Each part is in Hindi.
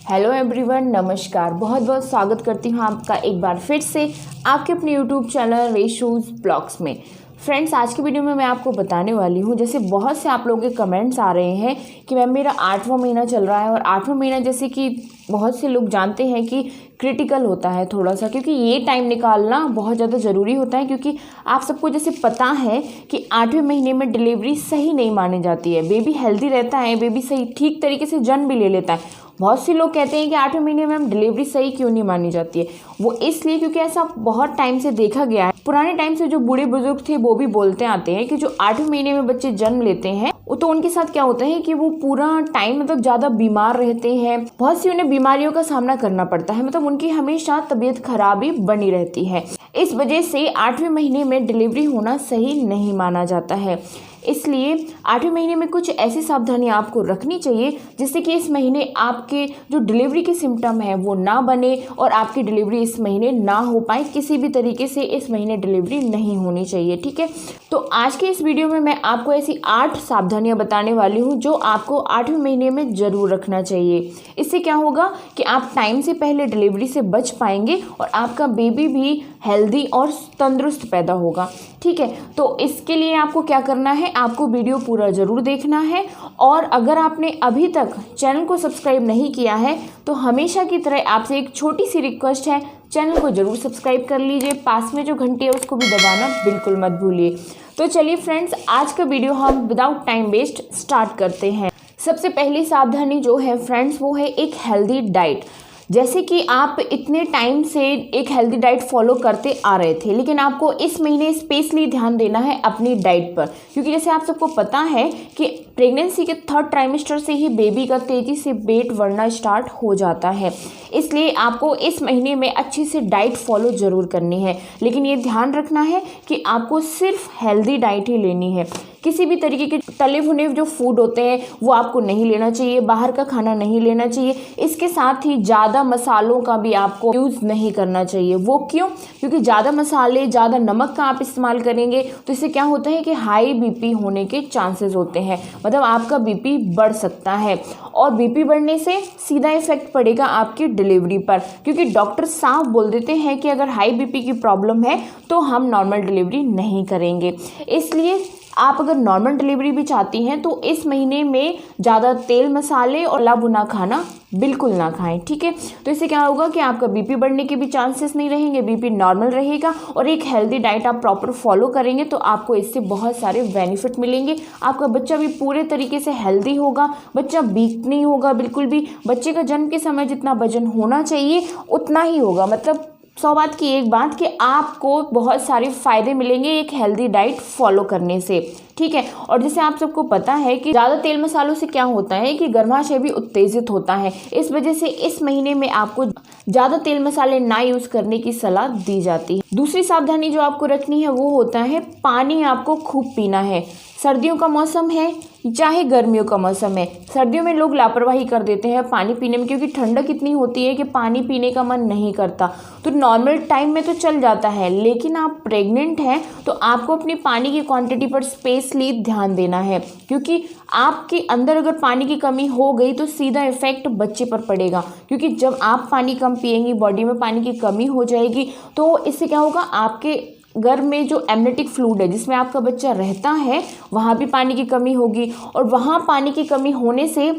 हेलो एवरीवन, नमस्कार। बहुत बहुत स्वागत करती हूँ आपका एक बार फिर से आपके अपने यूट्यूब चैनल रेशूज़ ब्लॉग्स में। फ्रेंड्स, आज की वीडियो में मैं आपको बताने वाली हूँ, जैसे बहुत से आप लोगों के कमेंट्स आ रहे हैं कि मैम मेरा 8वां महीना चल रहा है और 8वां महीना जैसे कि बहुत से लोग जानते हैं कि क्रिटिकल होता है थोड़ा सा, क्योंकि ये टाइम निकालना बहुत ज़्यादा ज़रूरी होता है। क्योंकि आप सबको जैसे पता है कि 8वें महीने में डिलीवरी सही नहीं मानी जाती है। बेबी हेल्दी रहता है, बेबी सही ठीक तरीके से जन्म भी ले लेता है। बहुत से लोग कहते हैं कि 8वें महीने में हम डिलीवरी सही क्यों नहीं मानी जाती है। वो इसलिए क्योंकि ऐसा बहुत टाइम से देखा गया है। पुराने टाइम से जो बूढ़े बुजुर्ग थे वो भी बोलते आते हैं कि जो 8वें महीने में बच्चे जन्म लेते हैं तो उनके साथ क्या होता है कि वो पूरा टाइम मतलब ज़्यादा बीमार रहते हैं। बहुत सी उन्हें बीमारियों का सामना करना पड़ता है, मतलब उनकी हमेशा तबीयत खराब ही बनी रहती है। इस वजह से 8वें महीने में डिलीवरी होना सही नहीं माना जाता है। इसलिए 8वें महीने में कुछ ऐसी सावधानियां आपको रखनी चाहिए जिससे कि इस महीने आपके जो डिलीवरी के सिम्टम है वो ना बने और आपकी डिलीवरी इस महीने ना हो पाए। किसी भी तरीके से इस महीने डिलीवरी नहीं होनी चाहिए, ठीक है। तो आज के इस वीडियो में मैं आपको ऐसी 8 सावधानियां बताने वाली हूं जो आपको 8वें महीने में ज़रूर रखना चाहिए। इससे क्या होगा कि आप टाइम से पहले डिलीवरी से बच पाएंगे और आपका बेबी भी हेल्दी और तंदुरुस्त पैदा होगा, ठीक है। तो इसके लिए आपको क्या करना है, आपको वीडियो पूरा ज़रूर देखना है। और अगर आपने अभी तक चैनल को सब्सक्राइब नहीं किया है तो हमेशा की तरह आपसे एक छोटी सी रिक्वेस्ट है, चैनल को ज़रूर सब्सक्राइब कर लीजिए। पास में जो घंटी है उसको भी दबाना बिल्कुल मत भूलिए। तो चलिए फ्रेंड्स, आज का वीडियो हम विदाउट टाइम वेस्ट स्टार्ट करते हैं। सबसे पहली सावधानी जो है फ्रेंड्स वो है एक हेल्दी डाइट। जैसे कि आप इतने टाइम से एक हेल्दी डाइट फॉलो करते आ रहे थे, लेकिन आपको इस महीने स्पेशली ध्यान देना है अपनी डाइट पर। क्योंकि जैसे आप सबको पता है कि प्रेगनेंसी के 3rd ट्राइमेस्टर से ही बेबी का तेज़ी से वेट बढ़ना स्टार्ट हो जाता है। इसलिए आपको इस महीने में अच्छी से डाइट फॉलो ज़रूर करनी है, लेकिन ये ध्यान रखना है कि आपको सिर्फ हेल्दी डाइट ही लेनी है। किसी भी तरीके के तले भुने जो फूड होते हैं वो आपको नहीं लेना चाहिए, बाहर का खाना नहीं लेना चाहिए। इसके साथ ही ज़्यादा मसालों का भी आपको यूज़ नहीं करना चाहिए। वो क्यों? क्योंकि ज़्यादा मसाले, ज़्यादा नमक का आप इस्तेमाल करेंगे तो इससे क्या होता है कि हाई बीपी होने के चांसेस होते हैं, मतलब आपका बीपी बढ़ सकता है। और बीपी बढ़ने से सीधा इफेक्ट पड़ेगा आपकी डिलीवरी पर, क्योंकि डॉक्टर साफ बोल देते हैं कि अगर हाई बीपी की प्रॉब्लम है तो हम नॉर्मल डिलीवरी नहीं करेंगे। इसलिए आप अगर नॉर्मल डिलीवरी भी चाहती हैं तो इस महीने में ज़्यादा तेल मसाले और तला भुना खाना बिल्कुल ना खाएं, ठीक है। तो इससे क्या होगा कि आपका बीपी बढ़ने के भी चांसेस नहीं रहेंगे, बीपी नॉर्मल रहेगा। और एक हेल्दी डाइट आप प्रॉपर फॉलो करेंगे तो आपको इससे बहुत सारे बेनिफिट मिलेंगे। आपका बच्चा भी पूरे तरीके से हेल्दी होगा, बच्चा वीक नहीं होगा बिल्कुल भी। बच्चे का जन्म के समय जितना वजन होना चाहिए उतना ही होगा। मतलब 100 बात की एक बात कि आपको बहुत सारे फ़ायदे मिलेंगे एक हेल्दी डाइट फॉलो करने से, ठीक है। और जैसे आप सबको पता है कि ज़्यादा तेल मसालों से क्या होता है कि गर्भाशय भी उत्तेजित होता है। इस वजह से इस महीने में आपको ज़्यादा तेल मसाले ना यूज़ करने की सलाह दी जाती है। दूसरी सावधानी जो आपको रखनी है वो होता है पानी आपको खूब पीना है। सर्दियों का मौसम है चाहे गर्मियों का मौसम है, सर्दियों में लोग लापरवाही कर देते हैं पानी पीने में, क्योंकि ठंडक इतनी होती है कि पानी पीने का मन नहीं करता। तो नॉर्मल टाइम में तो चल जाता है, लेकिन आप प्रेग्नेंट हैं तो आपको अपनी पानी की क्वांटिटी पर स्पेशली ध्यान देना है। क्योंकि आपके अंदर अगर पानी की कमी हो गई तो सीधा इफेक्ट बच्चे पर पड़ेगा। क्योंकि जब आप पानी कम पिएंगी, बॉडी में पानी की कमी हो जाएगी, तो इससे क्या होगा, आपके घर में जो एमनियोटिक फ्लूइड है जिसमें आपका बच्चा रहता है वहाँ भी पानी की कमी होगी। और वहाँ पानी की कमी होने से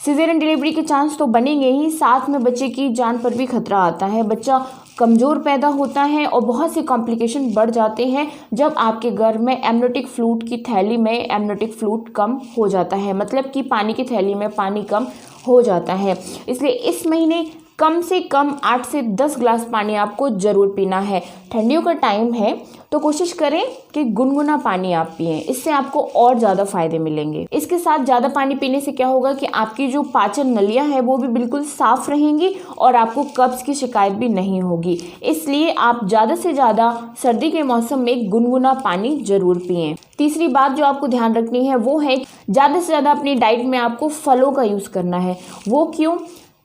सिजेरियन डिलीवरी के चांस तो बनेंगे ही, साथ में बच्चे की जान पर भी खतरा आता है। बच्चा कमज़ोर पैदा होता है और बहुत से कॉम्प्लिकेशन बढ़ जाते हैं जब आपके घर में एमनियोटिक फ्लूइड की थैली में एमनियोटिक फ्लूइड कम हो जाता है, मतलब कि पानी की थैली में पानी कम हो जाता है। इसलिए इस महीने कम से कम 8 से 10 ग्लास पानी आपको ज़रूर पीना है। ठंडियों का टाइम है तो कोशिश करें कि गुनगुना पानी आप पिएं, इससे आपको और ज़्यादा फ़ायदे मिलेंगे। इसके साथ ज़्यादा पानी पीने से क्या होगा कि आपकी जो पाचन नलियाँ हैं वो भी बिल्कुल साफ़ रहेंगी और आपको कब्ज़ की शिकायत भी नहीं होगी। इसलिए आप ज़्यादा से ज़्यादा सर्दी के मौसम में गुनगुना पानी ज़रूर पिएँ। तीसरी बात जो आपको ध्यान रखनी है वो है ज़्यादा से ज़्यादा अपनी डाइट में आपको फलों का यूज़ करना है। वो क्यों?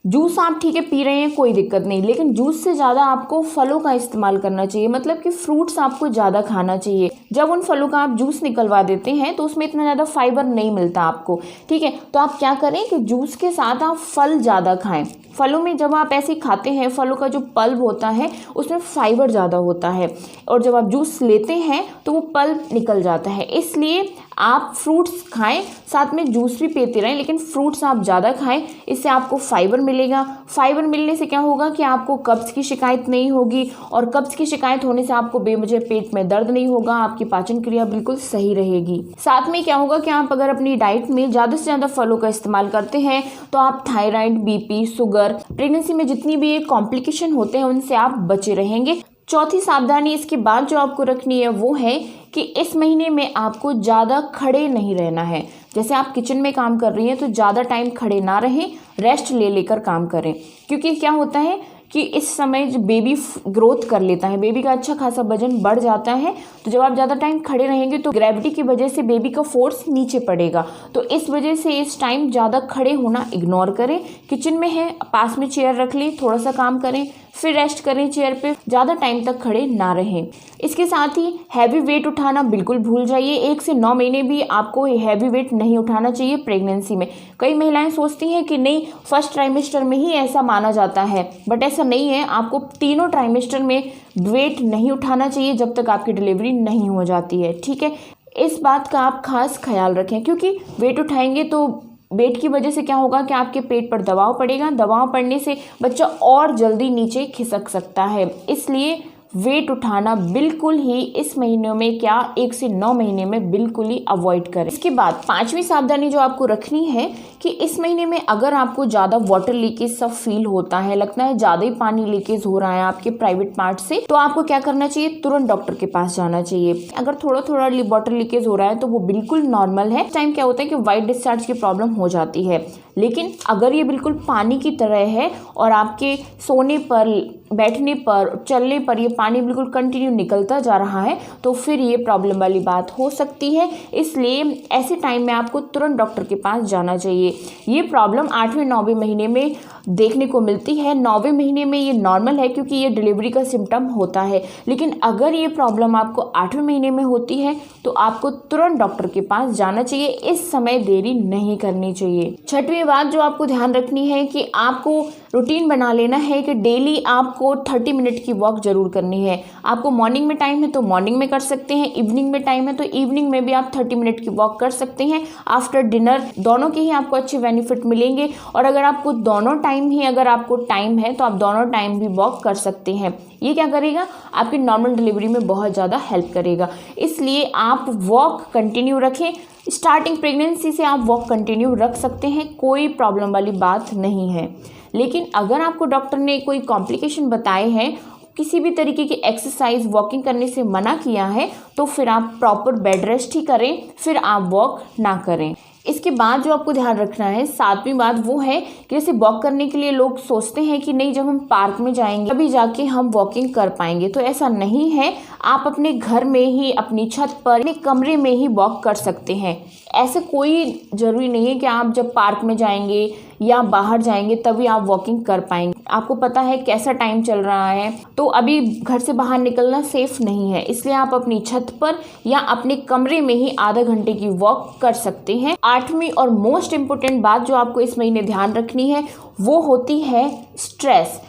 जूस आप ठीक है पी रहे हैं, कोई दिक्कत नहीं, लेकिन जूस से ज़्यादा आपको फलों का इस्तेमाल करना चाहिए, मतलब कि फ्रूट्स आपको ज़्यादा खाना चाहिए। जब उन फलों का आप जूस निकलवा देते हैं तो उसमें इतना ज़्यादा फाइबर नहीं मिलता आपको, ठीक है। तो आप क्या करें कि जूस के साथ आप फल ज़्यादा खाएं, फलों में जब आप ऐसे खाते हैं, फलों का जो पल्प होता है उसमें फाइबर ज़्यादा होता है, और जब आप जूस लेते हैं तो वो पल्प निकल जाता है। इसलिए आप फ्रूट्स खाएं, साथ में जूस भी पीते रहें, लेकिन फ्रूट्स आप ज़्यादा खाएं, इससे आपको फाइबर मिलेगा। फाइबर मिलने से क्या होगा कि आपको कब्ज़ की शिकायत नहीं होगी, और कब्ज़ की शिकायत होने से आपको बेवजह पेट में दर्द नहीं होगा, आपकी पाचन क्रिया बिल्कुल सही रहेगी। साथ में क्या होगा कि आप अगर अपनी डाइट में ज़्यादा से ज़्यादा फलों का इस्तेमाल करते हैं तो आप थायराइड, बीपी, शुगर, प्रेगनेंसी में जितनी भी कॉम्प्लिकेशन होते हैं उनसे आप बचे रहेंगे। चौथी सावधानी इसके बाद जो आपको रखनी है वो है कि इस महीने में आपको ज़्यादा खड़े नहीं रहना है। जैसे आप किचन में काम कर रही हैं तो ज़्यादा टाइम खड़े ना रहें, रेस्ट ले लेकर काम करें, क्योंकि क्या होता है कि इस समय जो बेबी ग्रोथ कर लेता है, बेबी का अच्छा खासा वजन बढ़ जाता है, तो जब आप ज़्यादा टाइम खड़े रहेंगे तो ग्रेविटी की वजह से बेबी का फोर्स नीचे पड़ेगा। तो इस वजह से इस टाइम ज़्यादा खड़े होना इग्नोर करें। किचन में है, पास में चेयर रख लें, थोड़ा सा काम करें, फिर रेस्ट करें चेयर पे, ज़्यादा टाइम तक खड़े ना रहें। इसके साथ ही हैवी वेट उठाना बिल्कुल भूल जाइए। 1 से 9 महीने भी आपको हैवी वेट नहीं उठाना चाहिए प्रेगनेंसी में। कई महिलाएं सोचती हैं कि नहीं, फर्स्ट ट्राइमेस्टर में ही ऐसा माना जाता है, बट ऐसा नहीं है। आपको तीनों ट्राइमेस्टर में वेट नहीं उठाना चाहिए जब तक आपकी डिलीवरी नहीं हो जाती है, ठीक है। इस बात का आप खास ख्याल रखें, क्योंकि वेट उठाएंगे तो वेट की वजह से क्या होगा कि आपके पेट पर दबाव पड़ेगा, दबाव पड़ने से बच्चा और जल्दी नीचे खिसक सकता है। इसलिए वेट उठाना बिल्कुल ही इस महीनों में, क्या 1 से 9 महीने में बिल्कुल ही अवॉइड करें। इसके बाद 5वीं सावधानी जो आपको रखनी है कि इस महीने में अगर आपको ज़्यादा वाटर लीकेज सब फील होता है, लगता है ज़्यादा ही पानी लीकेज हो रहा है आपके प्राइवेट पार्ट से, तो आपको क्या करना चाहिए, तुरंत डॉक्टर के पास जाना चाहिए। अगर थोड़ा थोड़ा वाटर लीकेज हो रहा है तो वो बिल्कुल नॉर्मल है। इस टाइम क्या होता है कि वाइट डिस्चार्ज की प्रॉब्लम हो जाती है, लेकिन अगर ये बिल्कुल पानी की तरह है और आपके सोने पर, बैठने पर, चलने पर ये पानी बिल्कुल कंटिन्यू निकलता जा रहा है, तो फिर ये प्रॉब्लम वाली बात हो सकती है। इसलिए ऐसे टाइम में आपको तुरंत डॉक्टर के पास जाना चाहिए। ये प्रॉब्लम 8वें 9वें महीने में देखने को मिलती है। 9वें महीने में ये नॉर्मल है क्योंकि ये डिलीवरी का सिम्टम होता है, लेकिन अगर ये प्रॉब्लम आपको 8वें महीने में होती है तो आपको तुरंत डॉक्टर के पास जाना चाहिए। इस समय देरी नहीं करनी चाहिए। 6वीं बात जो आपको ध्यान रखनी है कि आपको रूटीन बना लेना है कि डेली आपको 30 मिनट की वॉक जरूर करनी है। आपको मॉर्निंग में टाइम है तो मॉर्निंग में कर सकते हैं, इवनिंग में टाइम है तो इवनिंग में भी आप 30 मिनट की वॉक कर सकते हैं। आफ्टर डिनर दोनों के ही आपको अच्छे बेनिफिट मिलेंगे, और अगर आपको दोनों टाइम ही, अगर आपको टाइम है तो आप दोनों टाइम भी वॉक कर सकते हैं। ये क्या करेगा, आपकी नॉर्मल डिलीवरी में बहुत ज़्यादा हेल्प करेगा। इसलिए आप वॉक कंटिन्यू रखें। स्टार्टिंग प्रेगनेंसी से आप वॉक कंटिन्यू रख सकते हैं, कोई प्रॉब्लम वाली बात नहीं है। लेकिन अगर आपको डॉक्टर ने कोई कॉम्प्लिकेशन बताए हैं, किसी भी तरीके की एक्सरसाइज, वॉकिंग करने से मना किया है, तो फिर आप प्रॉपर बेड रेस्ट ही करें, फिर आप वॉक ना करें। इसके बाद जो आपको ध्यान रखना है, 7वीं बात वो है कि जैसे वॉक करने के लिए लोग सोचते हैं कि नहीं, जब हम पार्क में जाएंगे तभी जाके हम वॉकिंग कर पाएंगे, तो ऐसा नहीं है। आप अपने घर में ही, अपनी छत पर, अपने कमरे में ही वॉक कर सकते हैं। ऐसे कोई ज़रूरी नहीं है कि आप जब पार्क में जाएंगे या बाहर जाएंगे तभी आप वॉकिंग कर पाएंगे। आपको पता है कैसा टाइम चल रहा है, तो अभी घर से बाहर निकलना सेफ नहीं है, इसलिए आप अपनी छत पर या अपने कमरे में ही आधा घंटे की वॉक कर सकते हैं। 8वीं और मोस्ट इम्पोर्टेंट बात जो आपको इस महीने ध्यान रखनी है वो होती है स्ट्रेस।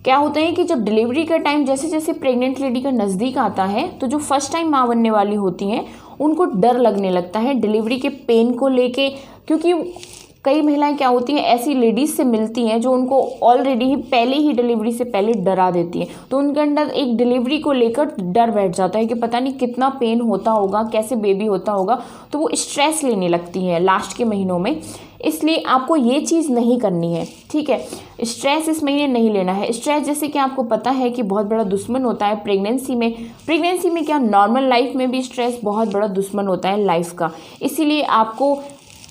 क्या होता है कि जब डिलीवरी का टाइम जैसे जैसे प्रेग्नेंट लेडी का नज़दीक आता है, तो जो फर्स्ट टाइम माँ बनने वाली होती हैं उनको डर लगने लगता है डिलीवरी के पेन को लेके, क्योंकि कई महिलाएं क्या होती हैं, ऐसी लेडीज़ से मिलती हैं जो उनको ऑलरेडी ही पहले ही डिलीवरी से पहले डरा देती हैं, तो उनके अंदर एक डिलीवरी को लेकर डर बैठ जाता है कि पता नहीं कितना पेन होता होगा, कैसे बेबी होता होगा, तो वो स्ट्रेस लेने लगती हैं लास्ट के महीनों में। इसलिए आपको ये चीज़ नहीं करनी है, ठीक है। स्ट्रेस इस महीने नहीं लेना है। स्ट्रेस जैसे कि आपको पता है कि बहुत बड़ा दुश्मन होता है प्रेगनेंसी में क्या नॉर्मल लाइफ में भी स्ट्रेस बहुत बड़ा दुश्मन होता है लाइफ का। इसीलिए आपको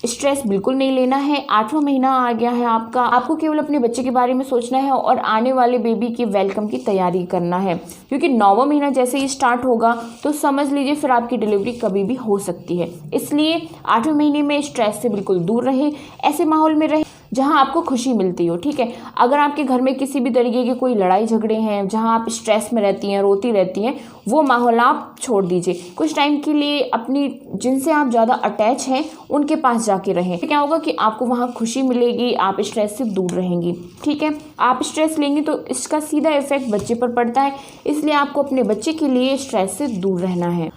स्ट्रेस बिल्कुल नहीं लेना है। 8वां महीना आ गया है आपको केवल अपने बच्चे के बारे में सोचना है और आने वाले बेबी की वेलकम की तैयारी करना है, क्योंकि 9वां महीना जैसे ही स्टार्ट होगा तो समझ लीजिए फिर आपकी डिलीवरी कभी भी हो सकती है। इसलिए 8वें महीने में स्ट्रेस से बिल्कुल दूर रहें, ऐसे माहौल में रहें जहाँ आपको खुशी मिलती हो, ठीक है। अगर आपके घर में किसी भी तरीके के कोई लड़ाई झगड़े हैं, जहाँ आप स्ट्रेस में रहती हैं, रोती रहती हैं, वो माहौल आप छोड़ दीजिए। कुछ टाइम के लिए अपनी जिनसे आप ज़्यादा अटैच हैं उनके पास जाके रहें। क्या होगा कि आपको वहाँ खुशी मिलेगी, आप स्ट्रेस से दूर रहेंगी, ठीक है। आप स्ट्रेस लेंगी तो इसका सीधा इफेक्ट बच्चे पर पड़ता है, इसलिए आपको अपने बच्चे के लिए स्ट्रेस से दूर रहना है।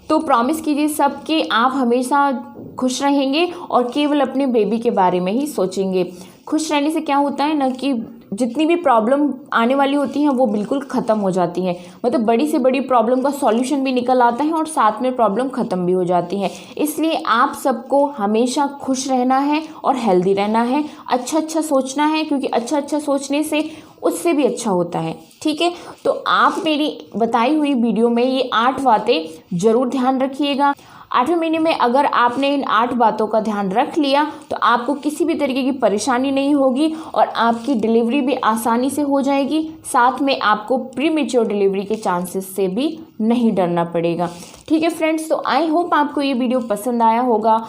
तो प्रॉमिस कीजिए सब कि आप हमेशा खुश रहेंगे और केवल अपने बेबी के बारे में ही सोचेंगे। खुश रहने से क्या होता है ना कि जितनी भी प्रॉब्लम आने वाली होती हैं वो बिल्कुल ख़त्म हो जाती हैं। मतलब बड़ी से बड़ी प्रॉब्लम का सॉल्यूशन भी निकल आता है और साथ में प्रॉब्लम ख़त्म भी हो जाती है। इसलिए आप सबको हमेशा खुश रहना है और हेल्दी रहना है, अच्छा सोचना है, क्योंकि अच्छा सोचने से उससे भी अच्छा होता है, ठीक है। तो आप मेरी बताई हुई वीडियो में ये 8 बातें ज़रूर ध्यान रखिएगा। 8वें महीने में अगर आपने इन 8 बातों का ध्यान रख लिया तो आपको किसी भी तरीके की परेशानी नहीं होगी और आपकी डिलीवरी भी आसानी से हो जाएगी। साथ में आपको प्रीमेच्योर डिलीवरी के चांसेस से भी नहीं डरना पड़ेगा, ठीक है फ्रेंड्स। तो आई होप आपको ये वीडियो पसंद आया होगा।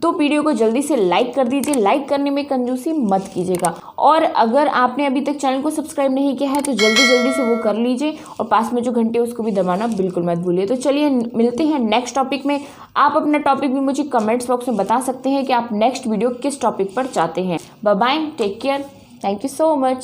तो वीडियो को जल्दी से लाइक कर दीजिए, लाइक करने में कंजूसी मत कीजिएगा। और अगर आपने अभी तक चैनल को सब्सक्राइब नहीं किया है तो जल्दी से वो कर लीजिए और पास में जो घंटे उसको भी दबाना बिल्कुल मत भूलिए। तो चलिए मिलते हैं नेक्स्ट टॉपिक में। आप अपना टॉपिक भी मुझे कमेंट्स बॉक्स में बता सकते हैं कि आप नेक्स्ट वीडियो किस टॉपिक पर चाहते हैं। Bye bye, take care, thank you so much.